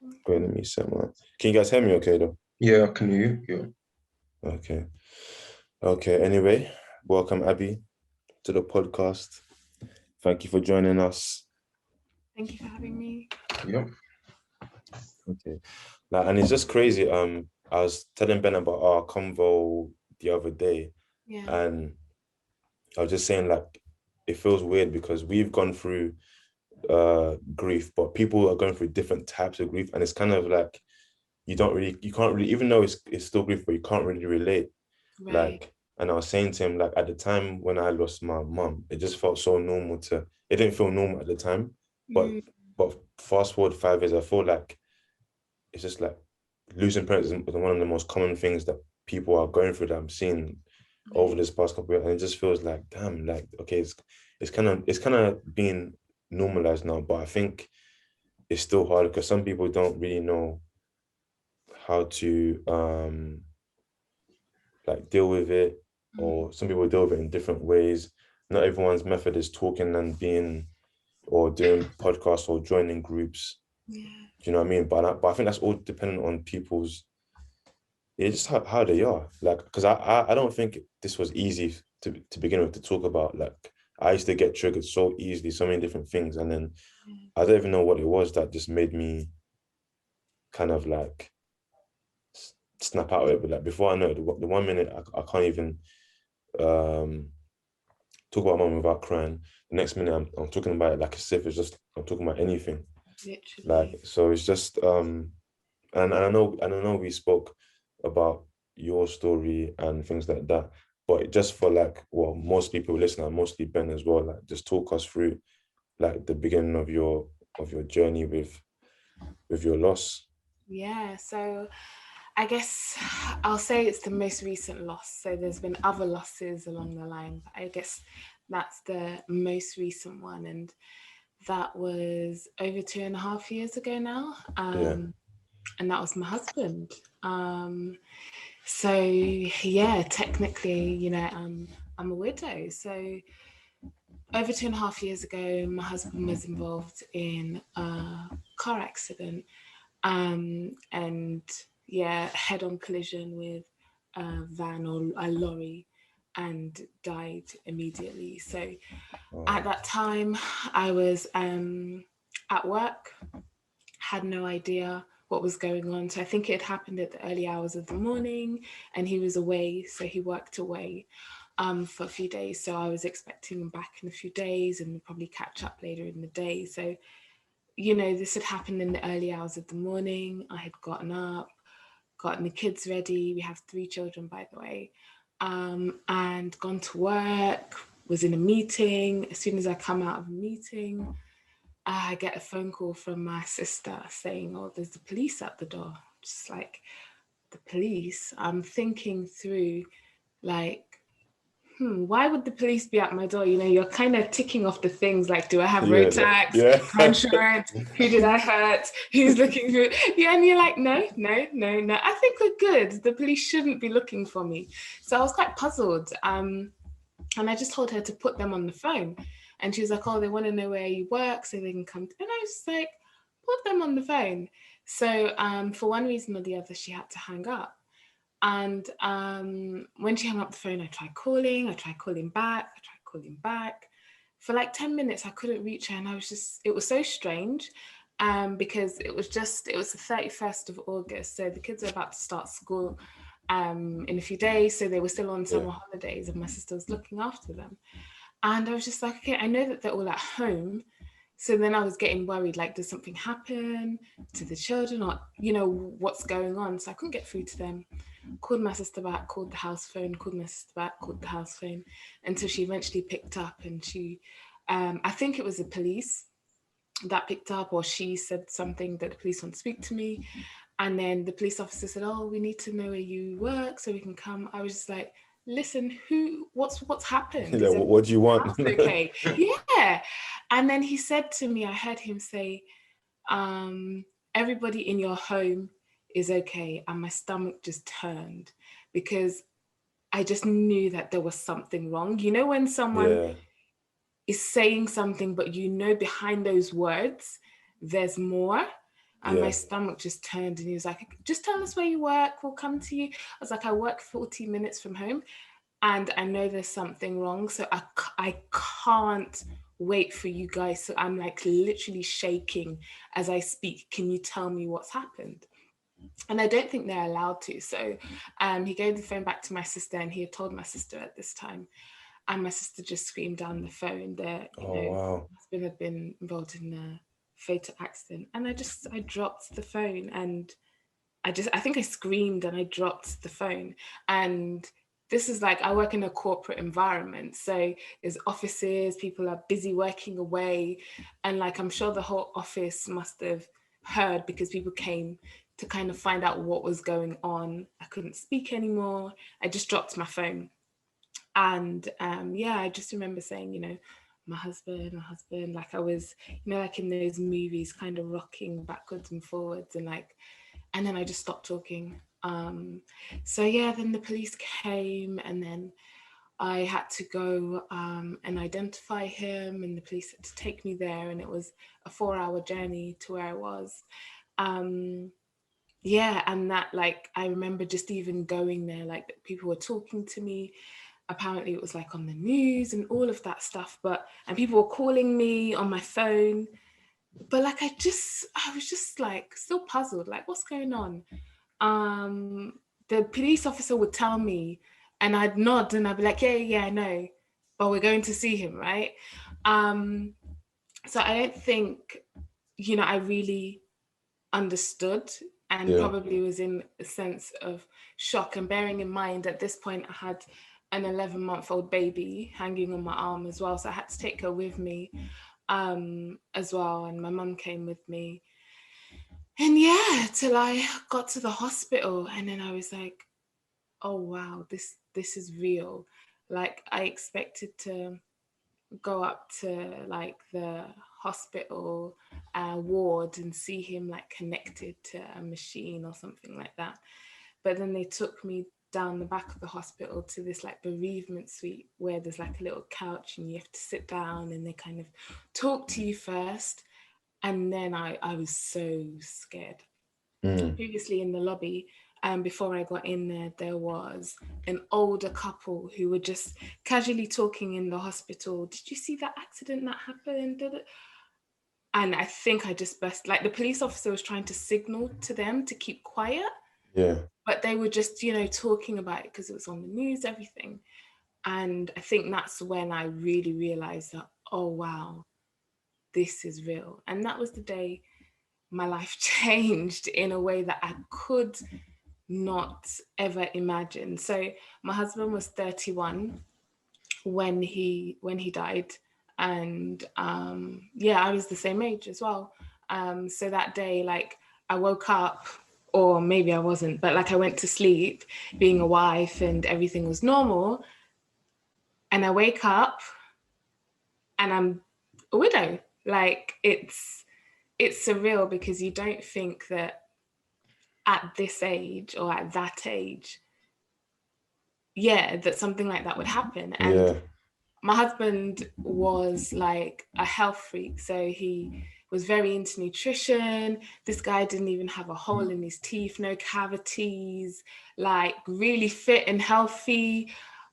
Wait, let me set my. Can you guys hear me okay though? Yeah, I can hear you. Okay. Okay. Anyway, welcome Abby to the podcast. Thank you for joining us. Thank you for having me. Yeah, yeah. Okay. Like, and it's just crazy. I was telling Ben about our convo the other day, Yeah. and I was just saying like it feels weird because we've gone through grief, but people are going through different types of grief, and it's kind of like you can't really, even though it's still grief, but you can't really relate. Right. Like, and I was saying to him, like, at the time when I lost my mum, it just felt so normal it didn't feel normal at the time. But Mm, but fast forward 5 years, I feel like it's just like losing parents is one of the most common things that people are going through that I'm seeing over right. this past couple of years. And it just feels like, damn, like, okay, it's kind of being normalized now, but I think it's still hard because some people don't really know how to like deal with it, Mm, or some people deal with it in different ways. Not everyone's method is talking and being or doing podcasts or joining groups. yeah. Do you know what I mean? But I think that's all dependent on people's, yeah, just how they are. Like, because I don't think this was easy to begin with to talk about. Like, I used to get triggered so easily, so many different things, and then Yeah. I don't even know what it was that just made me kind of like snap out of it. But like before I know it, the 1 minute I can't even um talk about mom without crying. The next minute I'm talking about it like as if it's just I'm talking about anything. Like, Literally. so it's just and I know we spoke about your story and things like that, but just for like, well, most people listening, mostly Ben as well, like just talk us through like the beginning of your journey with your loss. Yeah. So I guess I'll say it's the most recent loss. So there's been other losses along the line, but I guess that's the most recent one. And that was over 2.5 years ago now. Yeah. And that was my husband. So yeah, technically, I'm a widow. So over 2.5 years ago, my husband was involved in a car accident, and yeah, head-on collision with a van or a lorry, and died immediately. So at Oh, that time, I was at work, had no idea what was going on. So I think it happened at the early hours of the morning, and he was away, so he worked away for a few days. So I was expecting him back in a few days, and we'd probably catch up later in the day. So this had happened in the early hours of the morning. I had gotten up, gotten the kids ready. We have 3 children, by the way, and gone to work. Was in a meeting. As soon as I come out of a meeting, I get a phone call from my sister saying, "Oh, there's the police at the door." Just like, the police. I'm thinking through, like, why would the police be at my door? You're kind of ticking off the things like, do I have road yeah, tax, yeah. car insurance? Who did I hurt? Who's looking through? Yeah, and you're like, no, no, no, no. I think we're good. The police shouldn't be looking for me. So I was quite puzzled. And I just told her to put them on the phone. And she was like, oh, they want to know where you work so they can come. And I was just like, put them on the phone. So for one reason or the other, she had to hang up. And when she hung up the phone, I tried calling back, I tried calling back. For like 10 minutes, I couldn't reach her. And it was so strange, because it was the 31st of August. So the kids are about to start school in a few days. So they were still on Yeah. summer holidays, and my sister was looking after them. And I was just like, okay, I know that they're all at home. So then I was getting worried, like, does something happen to the children, or, what's going on? So I couldn't get through to them. Called my sister back, called the house phone, called my sister back, called the house phone, until she eventually picked up. And I think it was the police that picked up, or she said something that the police want to speak to me. And then the police officer said, oh, we need to know where you work so we can come. I was just like, listen, what's happened? Yeah, Is what do you everything want? else okay? Yeah. And then he said to me, I heard him say, everybody in your home is okay. And my stomach just turned, because I just knew that there was something wrong. When someone Yeah, is saying something, but behind those words, there's more. And my Yeah. stomach just turned, and he was like, just tell us where you work, we'll come to you. I was like, I work 40 minutes from home and I know there's something wrong. So I can't wait for you guys. So I'm like literally shaking as I speak. Can you tell me what's happened? And I don't think they're allowed to. So he gave the phone back to my sister, and he had told my sister at this time. And my sister just screamed down the phone that, Oh wow. my husband had been involved in a fatal accident. And I dropped the phone, and I think I screamed and I dropped the phone. And this is like, I work in a corporate environment. So there's offices, people are busy working away. And like, I'm sure the whole office must have heard, because people came to kind of find out what was going on. I couldn't speak anymore. I just dropped my phone. And yeah, I just remember saying, my husband, like I was, like in those movies, kind of rocking backwards and forwards, and like, and then I just stopped talking. So yeah, then the police came, and then I had to go and identify him, and the police had to take me there, and it was a 4-hour journey to where I was. Um, yeah, and that, like, I remember just even going there, like people were talking to me. Apparently it was like on the news and all of that stuff, and people were calling me on my phone. But like, I was just like still puzzled, like what's going on? The police officer would tell me, and I'd nod and I'd be like, yeah, I know, but we're going to see him, right? Um, so I don't think, I really understood, and Yeah. probably was in a sense of shock. And bearing in mind at this point, I had an 11-month-old baby hanging on my arm as well. So I had to take her with me as well. And my mum came with me. And yeah, till I got to the hospital, and then I was like, oh wow, this is real. Like, I expected to go up to like the hospital ward and see him like connected to a machine or something like that. But then they took me down the back of the hospital to this like bereavement suite, where there's like a little couch and you have to sit down, and they kind of talk to you first. And then I was so scared. Mm. Previously in the lobby, before I got in there was an older couple who were just casually talking in the hospital. Did you see that accident that happened? And I think I just burst. Like, the police officer was trying to signal to them to keep quiet, Yeah. but they were just, talking about it because it was on the news, everything. And I think that's when I really realized that, oh wow, this is real. And that was the day my life changed in a way that I could not ever imagine. So my husband was 31 when he died, and yeah, I was the same age as well. So that day, like, I woke up, or maybe I wasn't, but like I went to sleep being a wife and everything was normal, and I wake up and I'm a widow. Like, it's surreal, because you don't think that at this age or at that age, yeah, that something like that would happen. And Yeah. my husband was like a health freak, so he was very into nutrition. This guy didn't even have a hole in his teeth, no cavities, like really fit and healthy,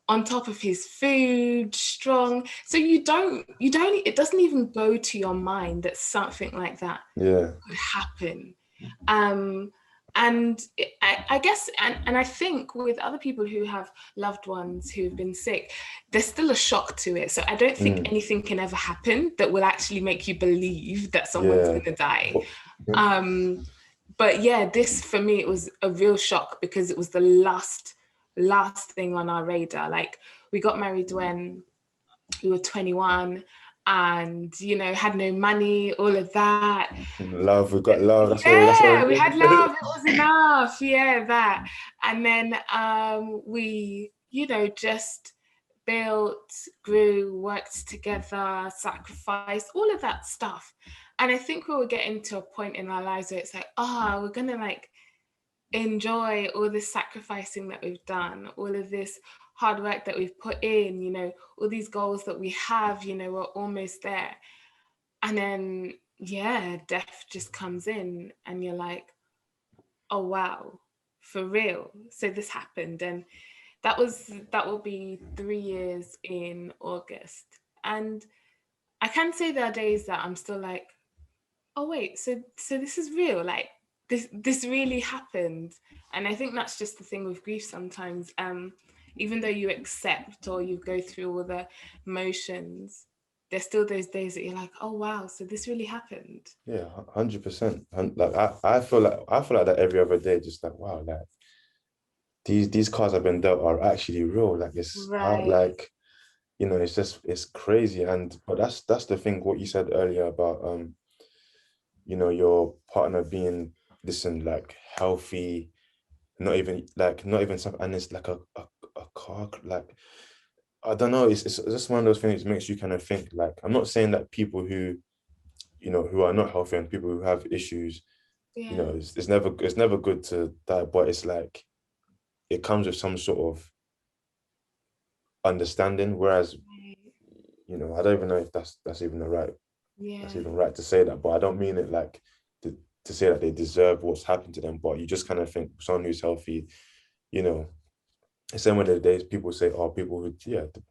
on top of his food, strong. So it doesn't even go to your mind that something like that Yeah. could happen. Um, and I guess, and I think with other people who have loved ones who've been sick, there's still a shock to it. So I don't think Mm. anything can ever happen that will actually make you believe that someone's Yeah. going to die. But- But yeah, this for me, it was a real shock, because it was the last thing on our radar. Like, we got married when we were 21, and had no money, all of that. Love, we got love. That's all Yeah, we we had need. love. It was enough. Yeah, that. And then we, just built, grew, worked together, sacrificed, all of that stuff. And I think we were getting to a point in our lives where it's like, we're gonna like enjoy all this sacrificing that we've done, all of this hard work that we've put in, all these goals that we have, we're almost there. And then yeah, death just comes in and you're like, oh wow, for real. So this happened. And that will be 3 years in August. And I can say there are days that I'm still like, oh wait, so this is real. Like this really happened. And I think that's just the thing with grief sometimes. Even though you accept or you go through all the motions, there's still those days that you're like, oh wow, so this really happened. Yeah, 100%. Like I feel like that every other day, just like wow, like these cards I've been dealt are actually real. Like it's how Right. like it's just it's crazy. And but that's the thing. What you said earlier about your partner being listen like healthy, not even something, and it's like a car like I don't know. It's just one of those things that makes you kind of think. Like I'm not saying that people who who are not healthy and people who have issues, Yeah. it's never good to die, but it's like it comes with some sort of understanding. Whereas, Right. I don't even know if that's Yeah. even right to say that, but I don't mean it like to say that they deserve what's happened to them. But you just kind of think someone who's healthy, you know, the same way the days people say, oh, people who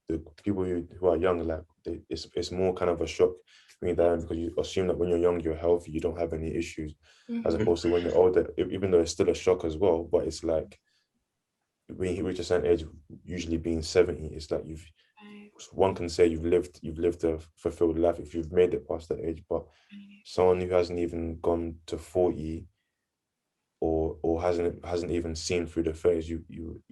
the people who are young, like it's more kind of a shock when you're dying because you assume that when you're young you're healthy, you don't have any issues, as Mm-hmm. opposed to when you're older, even though it's still a shock as well, but it's like when you reach a certain age, usually being 70, it's like Right. one can say you've lived a fulfilled life if you've made it past that age, but Right. someone who hasn't even gone to 40 or hasn't even seen through the 30s, you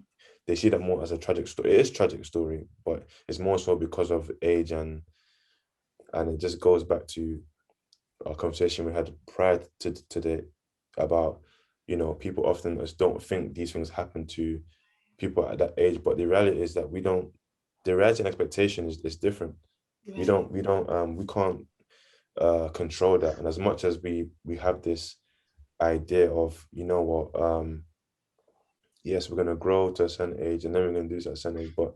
they see that more as a tragic story. It is a tragic story, but it's more so because of age, and it just goes back to our conversation we had prior to today about people often just don't think these things happen to people at that age, but the reality is that we don't. The reality and expectation is different. Right. We can't control that, and as much as we have this idea of what yes, we're gonna grow to a certain age and then we're gonna do this at a certain age, but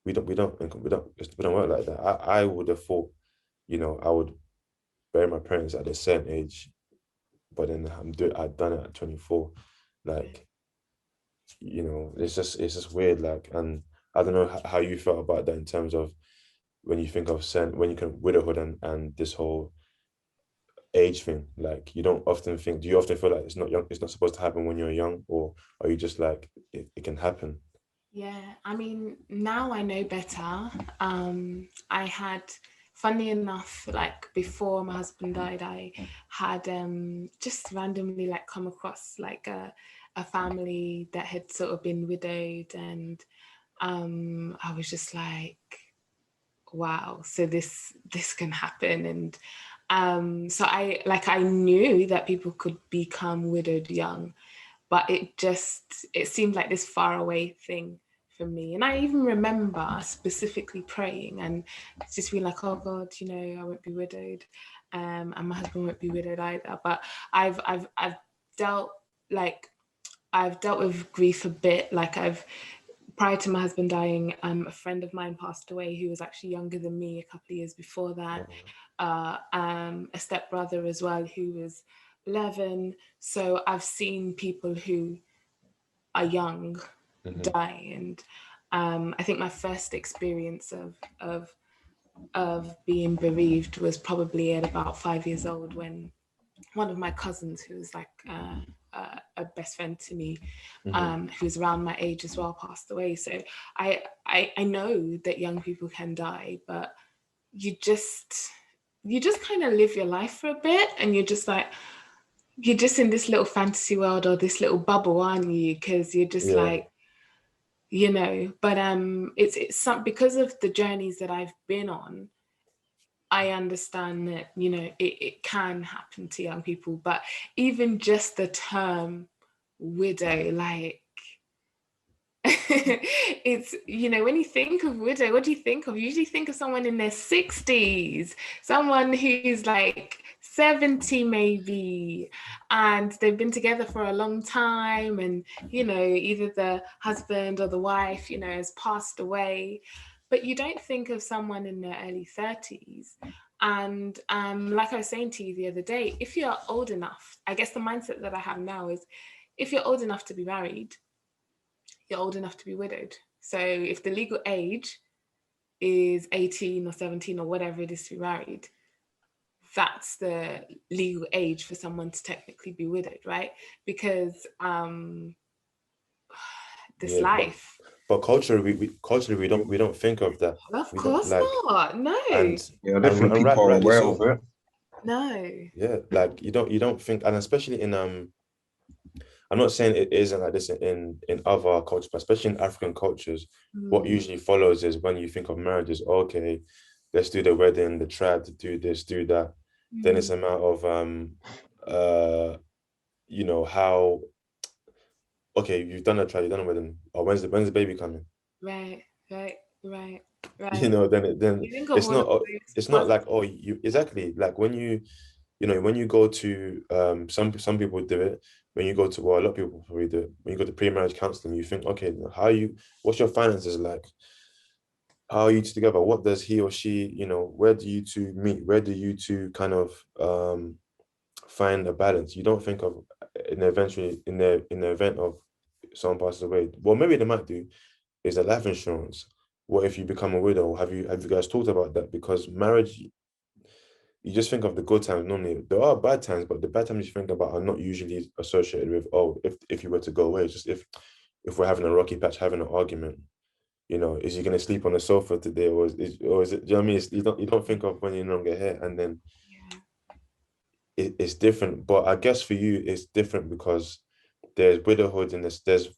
we don't work like that. I would have thought, I would bury my parents at a certain age, but then I've done it at 24. Like, it's just weird. Like, and I don't know how you felt about that in terms of when you think of when you can widowhood and this whole age thing. Like, you don't often think. Do you often feel like it's not supposed to happen when you're young, or are you just like it can happen? Yeah, I mean, now I know better. I had, funny enough, like before my husband died, I had just randomly like come across like a family that had sort of been widowed, and I was just like, wow, so this can happen. And so I knew that people could become widowed young, but it seemed like this far away thing for me. And I even remember specifically praying and just being like, oh God, I won't be widowed, and my husband won't be widowed either. But I've dealt like I've dealt with grief a bit. Like I've prior to my husband dying, a friend of mine passed away who was actually younger than me a couple of years before that. A stepbrother as well who was 11. So I've seen people who are young Mm-hmm. die, and I think my first experience of being bereaved was probably at about 5 years old when one of my cousins, who was like a best friend to me, Mm-hmm. who was around my age as well, passed away. So I know that young people can die, but you just you just kind of live your life for a bit, and you're just in this little fantasy world or this little bubble, aren't you? Because you're just Yeah. like, but it's some, because of the journeys that I've been on, I understand that, it can happen to young people, but even just the term widow, like, it's, when you think of widow, what do you think of? You usually think of someone in their 60s, someone who's like 70 maybe, and they've been together for a long time, and either the husband or the wife has passed away, but you don't think of someone in their early 30s. And like I was saying to you the other day, if you're old enough, I guess the mindset that I have now is, if you're old enough to be married, you're old enough to be widowed. So if the legal age is 18 or 17 or whatever it is to be married, that's the legal age for someone to technically be widowed, right? Because this Yeah, life. but culturally we don't think of that. Of We don't course like, not. No. and Yeah, I don't and think and people are rightly aware of so. it. No. Yeah, like you don't think, and especially in I'm not saying it isn't like this in other cultures, but especially in African cultures, what Mm, usually follows is when you think of marriages, okay, let's do the wedding, the tribe to do this, do that. Then it's mm, a matter of uh how, okay, you've done a tribe, you've done a wedding. Or when's the baby coming? right, right, right, You right. know, then You think of it's all of not those it's not like, positive. oh, you exactly like when when you go to some people do it, when you go to, well, a lot of people probably do it, when you go to pre-marriage counseling, you think, okay, what's your finances like, how are you two together, what does he or she, where do you two meet, where do you two kind of find a balance. You don't think of in the event of someone passes away, well, maybe they might do, is a life insurance. What if you become a widow? Have you guys talked about that? Because marriage, you just think of the good times. Normally there are bad times, but the bad times you think about are not usually associated with, oh, if you were to go away. It's just if we're having a rocky patch, having an argument, is he going to sleep on the sofa today, or is it, do you know what I mean? You don't think of when you're no longer here, and then Yeah, it's different. But I guess for you it's different because there's widowhood and there's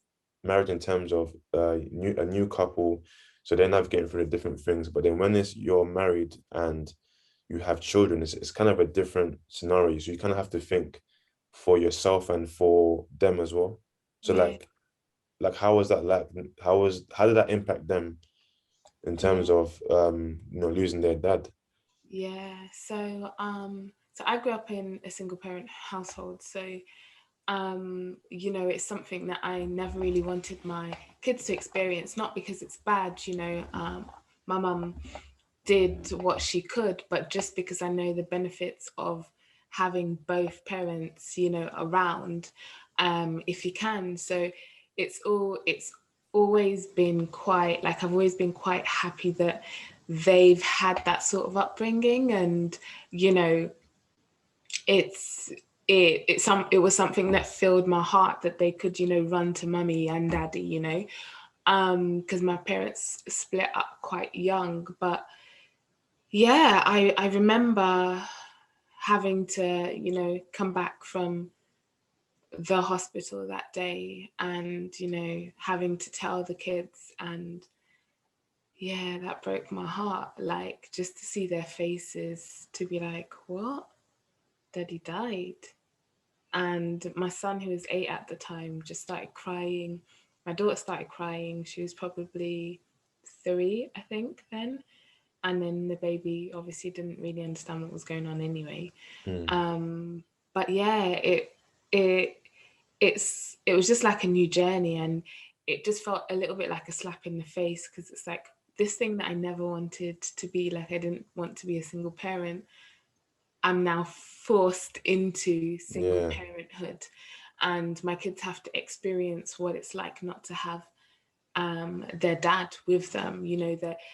marriage in terms of a new couple, so they're navigating through the different things. But then when it's you're married and you have children, it's kind of a different scenario. So you kind of have to think for yourself and for them as well. So yeah, how was that like? How did that impact them in yeah, terms of losing their dad? yeah. So I grew up in a single parent household. So it's something that I never really wanted my kids to experience, not because it's bad, my mum did what she could, but just because I know the benefits of having both parents, around, if you can. So it's always been quite, like, I've always been quite happy that they've had that sort of upbringing, and you know it's it was something that filled my heart, that they could run to mummy and daddy, because my parents split up quite young. But yeah, I remember having to come back from the hospital that day, and having to tell the kids, and yeah, that broke my heart, like, just to see their faces, to be like, what, daddy died. And my son, who was 8 at the time, just started crying. My daughter started crying. She was probably 3, I think, then. And then the baby obviously didn't really understand what was going on anyway. Mm, But yeah, it it was just like a new journey, and it just felt a little bit like a slap in the face, because it's like this thing that I never wanted to be. Like, I didn't want to be a single parent. I'm now forced into single yeah, parenthood, and my kids have to experience what it's like not to have their dad with them.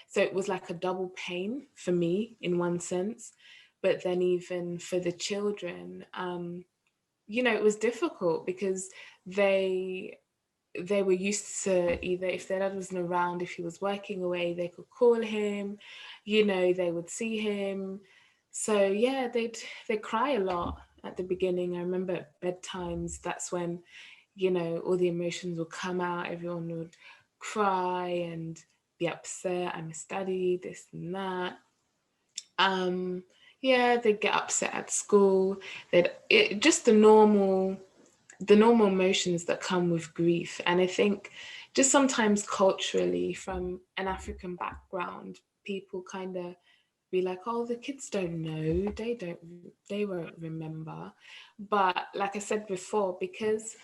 So it was like a double pain for me in one sense, but then even for the children, it was difficult, because they they were used to, either if their dad wasn't around, if he was working away, they could call him, they would see him. So yeah, they'd cry a lot at the beginning. I remember at bedtimes, that's when, all the emotions would come out. Everyone would cry and be upset. I miss daddy, this and that. Um, yeah, they'd get upset at school. Just the normal emotions that come with grief. And I think just sometimes culturally, from an African background, people kind of be like, oh, the kids don't know, they won't remember. But like I said before, because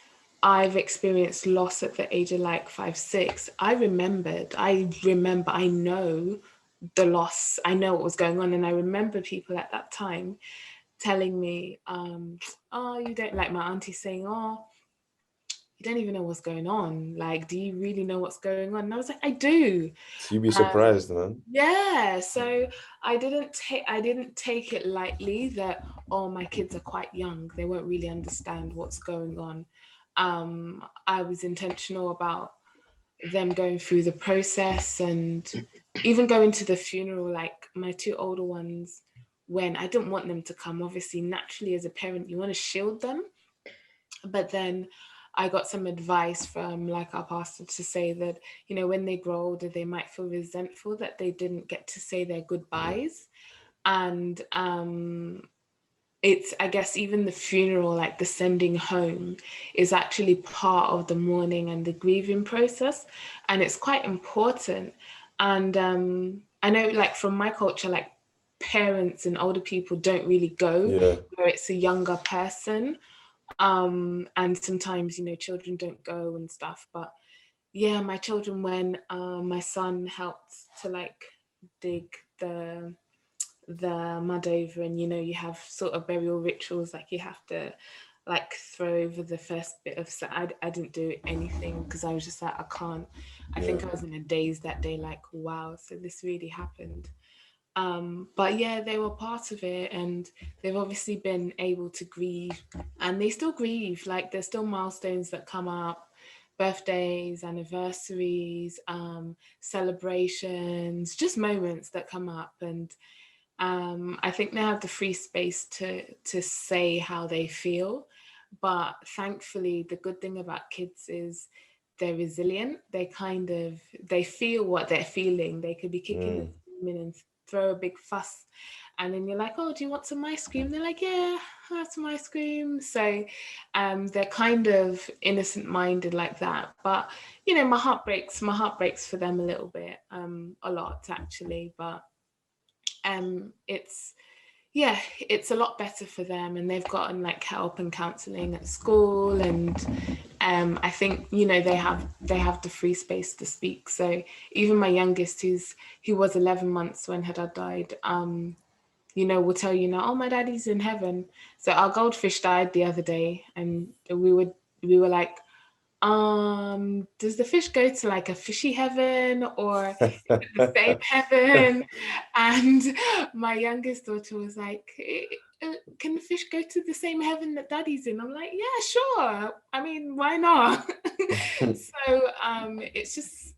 I've experienced loss at the age of like 5, 6, I remember, I know the loss. I know what was going on. And I remember people at that time telling me, oh, you don't, like my auntie saying, oh, you don't even know what's going on. Like, do you really know what's going on? And I was like, I do. So you'd be Um, surprised, man. yeah. So I didn't take it lightly that, oh, my kids are quite young. They won't really understand what's going on. I was intentional about them going through the process and even going to the funeral. Like my two older ones, when I didn't want them to come, obviously naturally as a parent you want to shield them, but then I got some advice from like our pastor to say that, when they grow older they might feel resentful that they didn't get to say their goodbyes. And it's, I guess, even the funeral, like the sending home, is actually part of the mourning and the grieving process, and it's quite important. And I know, like from my culture, like parents and older people don't really go Yeah. where it's a younger person, and sometimes children don't go and stuff. But yeah, my children, when my son helped to like dig the mud over, and you have sort of burial rituals, like you have to like throw over the first bit of I didn't do anything because I was just like, I can't. I Yeah. think I was in a daze that day, like, wow, so this really happened. But yeah, they were part of it, and they've obviously been able to grieve, and they still grieve. Like there's still milestones that come up, birthdays, anniversaries, celebrations, just moments that come up. And I think they have the free space to say how they feel. But thankfully, the good thing about kids is they're resilient. They feel what they're feeling. They could be kicking and Mm. screaming and throw a big fuss, and then you're like, oh, do you want some ice cream? They're like, yeah, I have some ice cream. So they're kind of innocent minded like that. But my heart breaks for them a little bit, a lot actually. But it's, yeah, it's a lot better for them, and they've gotten like help and counseling at school. And I think they have the free space to speak. So even my youngest, who was 11 months when her dad died, will tell you now, oh, my daddy's in heaven. So our goldfish died the other day, and we were like, does the fish go to like a fishy heaven, or is it the same heaven? And my youngest daughter was like, can the fish go to the same heaven that daddy's in? I'm like, yeah, sure, I mean, why not? So it's just,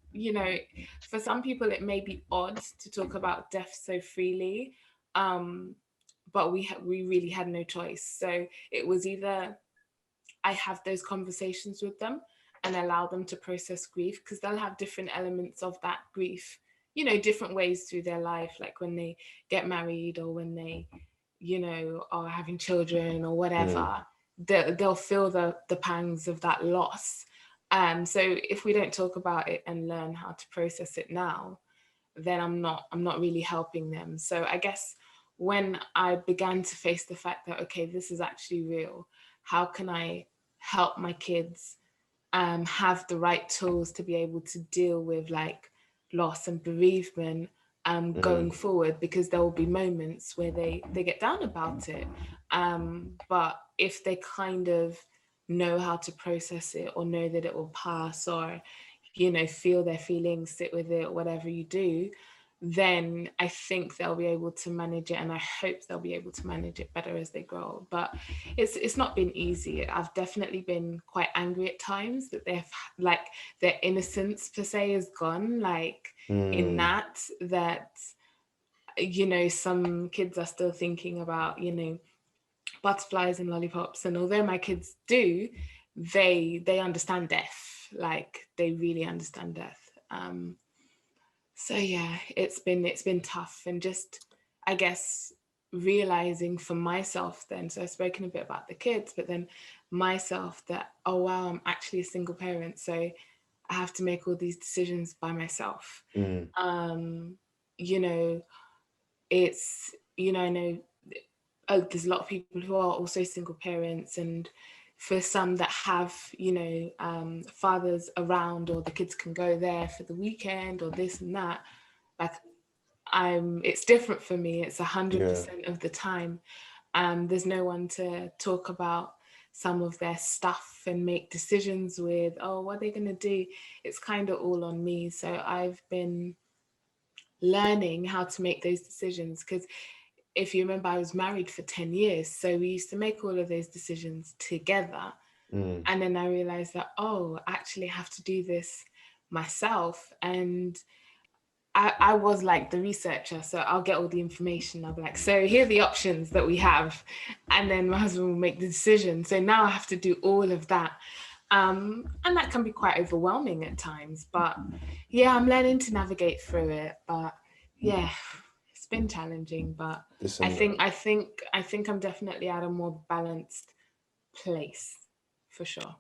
for some people it may be odd to talk about death so freely, um but we really had no choice. So it was either I have those conversations with them and allow them to process grief, because they'll have different elements of that grief, different ways through their life, like when they get married, or when they, are having children or Mm. whatever. They'll feel the pangs of that loss. So if we don't talk about it and learn how to process it now, then I'm not really helping them. So I guess when I began to face the fact that, okay, this is actually real, how can I help my kids have the right tools to be able to deal with like loss and bereavement going Mm. forward, because there will be moments where they get down about it, but if they kind of know how to process it, or know that it will pass, or feel their feelings, sit with it, whatever you do, then I think they'll be able to manage it, and I hope they'll be able to manage it better as they grow. But it's not been easy. I've definitely been quite angry at times that they've, like, their innocence per se is gone, like in Mm. that some kids are still thinking about butterflies and lollipops, and although my kids do, they understand death, like they really understand death. So yeah, it's been tough, and just, I guess, realizing for myself then. So I've spoken a bit about the kids, but then myself, that, oh wow, I'm actually a single parent, so I have to make all these decisions by myself. Mm. Um, you know, I know, there's a lot of people who are also single parents, and for some that have fathers around, or the kids can go there for the weekend, or this and that, like, it's different for me. It's Yeah. 100% of the time. There's no one to talk about some of their stuff and make decisions with. Oh, what are they going to do? It's kind of all on me. So I've been learning how to make those decisions, because if you remember, I was married for 10 years. So we used to make all of those decisions together. Mm. And then I realized that, oh, actually, I have to do this myself. And I was like the researcher, so I'll get all the information. I'll be like, so here are the options that we have. And then my husband will make the decision. So now I have to do all of that. And that can be quite overwhelming at times. But yeah, I'm learning to navigate through it. But yeah, it's been challenging. But I Listen, think I think I think I'm definitely at a more balanced place for sure.